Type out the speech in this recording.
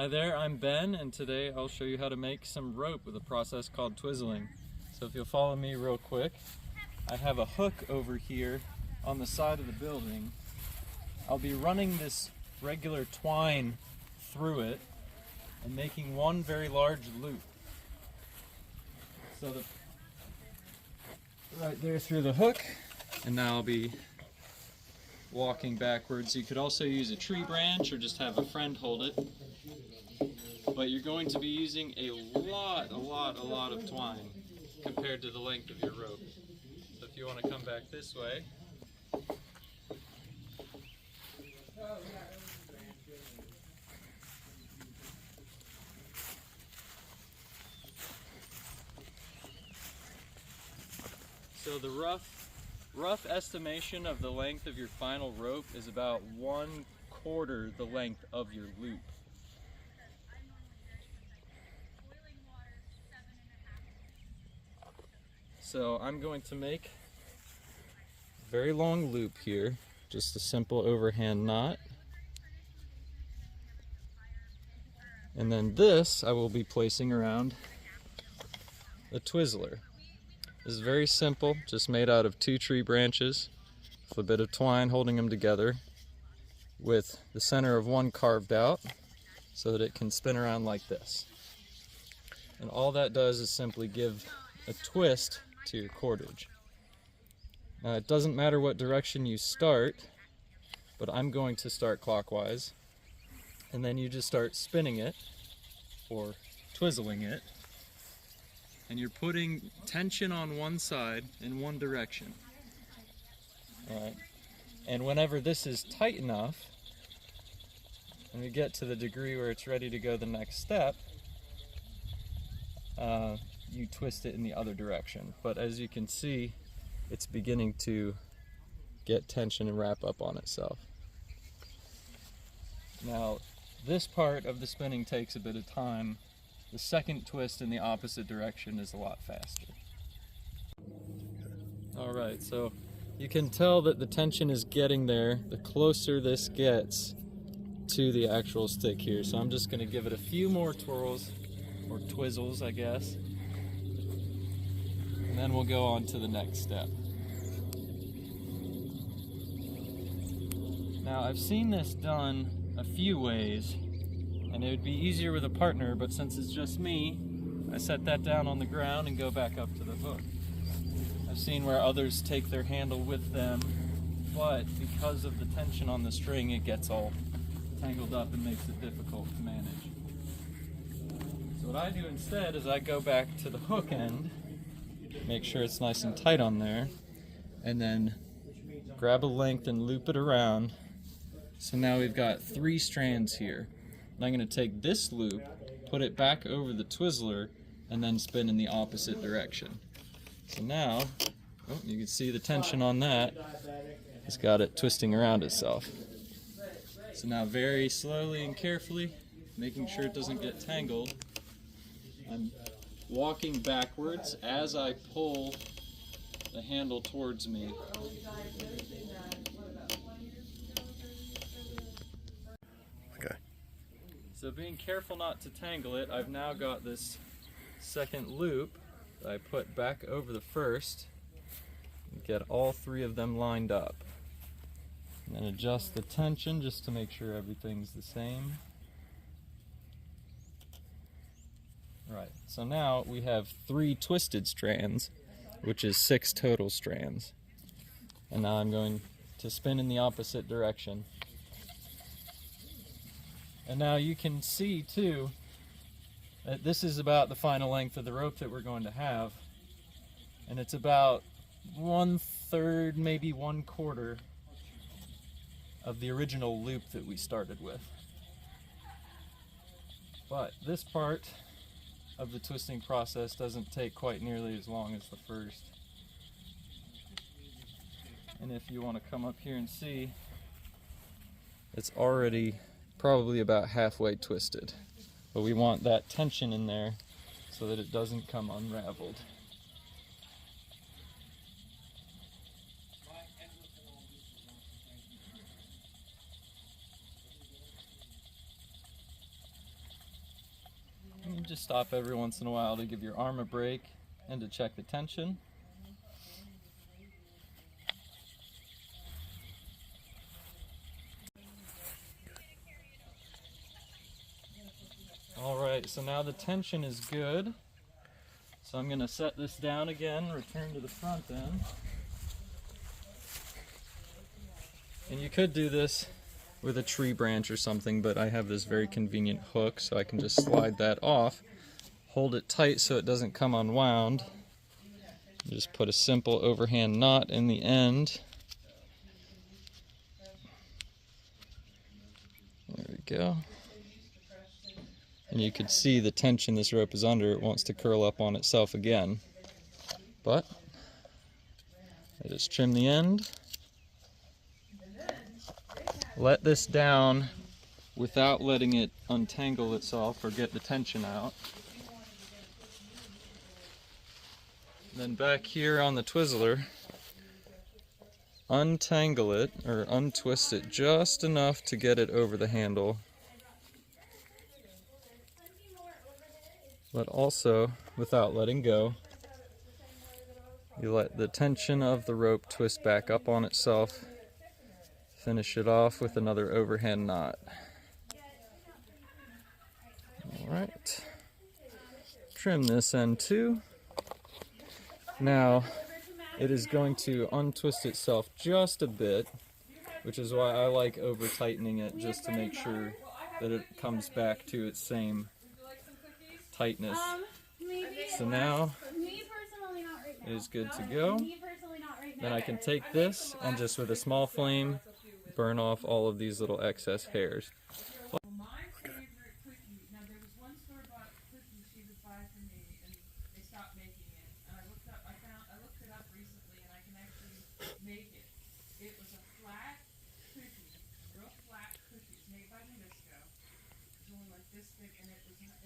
Hi there, I'm Ben, and today I'll show you how to make some rope with a process called twizzling. So if you'll follow me real quick, I have a hook over here on the side of the building. I'll be running this regular twine through it and making one very large loop. So right there through the hook, and now I'll be walking backwards. You could also use a tree branch or just have a friend hold it. But you're going to be using a lot of twine compared to the length of your rope. So if you want to come back this way. So the rough estimation of the length of your final rope is about 1/4 the length of your loop. So I'm going to make a very long loop here, just a simple overhand knot. And then this I will be placing around the Twizzler. This is very simple, just made out of 2 tree branches with a bit of twine holding them together, with the center of one carved out so that it can spin around like this. And all that does is simply give a twist to your cordage. Now it doesn't matter what direction you start, but I'm going to start clockwise, and then you just start spinning it or twizzling it, and you're putting tension on one side in one direction. Alright, and whenever this is tight enough and we get to the degree where it's ready to go the next step, you twist it in the other direction. But as you can see, it's beginning to get tension and wrap up on itself. Now, this part of the spinning takes a bit of time. The second twist in the opposite direction is a lot faster. Alright, so you can tell that the tension is getting there the closer this gets to the actual stick here. So I'm just going to give it a few more twirls, or twizzles I guess, and then we'll go on to the next step. Now I've seen this done a few ways, and it would be easier with a partner, but since it's just me, I set that down on the ground and go back up to the hook. I've seen where others take their handle with them, but because of the tension on the string, it gets all tangled up and makes it difficult to manage. So what I do instead is I go back to the hook end, make sure it's nice and tight on there, and then grab a length and loop it around. So now we've got 3 strands here. And I'm going to take this loop, put it back over the Twizzler, and then spin in the opposite direction. So now, you can see the tension on that. It's got it twisting around itself. So now very slowly and carefully, making sure it doesn't get tangled, I'm walking backwards as I pull the handle towards me. Okay. So being careful not to tangle it, I've now got this second loop that I put back over the first and get all 3 of them lined up. And then adjust the tension just to make sure everything's the same. Right, so now we have 3 twisted strands, which is 6 total strands. And now I'm going to spin in the opposite direction. And now you can see too that this is about the final length of the rope that we're going to have. And it's about 1/3, maybe 1/4 of the original loop that we started with. But this part of the twisting process doesn't take quite nearly as long as the first. And if you want to come up here and see, it's already probably about halfway twisted. But we want that tension in there so that it doesn't come unraveled. just stop every once in a while to give your arm a break and to check the tension. Alright, so now the tension is good. So I'm going to set this down again, return to the front end. And you could do this with a tree branch or something, but I have this very convenient hook, so I can just slide that off, hold it tight so it doesn't come unwound. Just put a simple overhand knot in the end. There we go. And you can see the tension this rope is under. It wants to curl up on itself again. But I just trim the end. Let this down without letting it untangle itself or get the tension out. Then back here on the Twizzler, untangle it or untwist it just enough to get it over the handle. But also, without letting go, you let the tension of the rope twist back up on itself. Finish it off with another overhand knot. Alright. Trim this end too. Now, it is going to untwist itself just a bit, which is why I like over tightening it, just to make sure that it comes back to its same tightness. So now it is good to go. Then I can take this and just with a small flame burn off all of these little excess hairs. My favorite cookie, now there was one store-bought cookie she would buy for me, and they stopped making it. And I looked it up recently, and I can actually make it. It was a flat cookie, real flat cookie. It's made by Nabisco. It was only like this thick, and it was an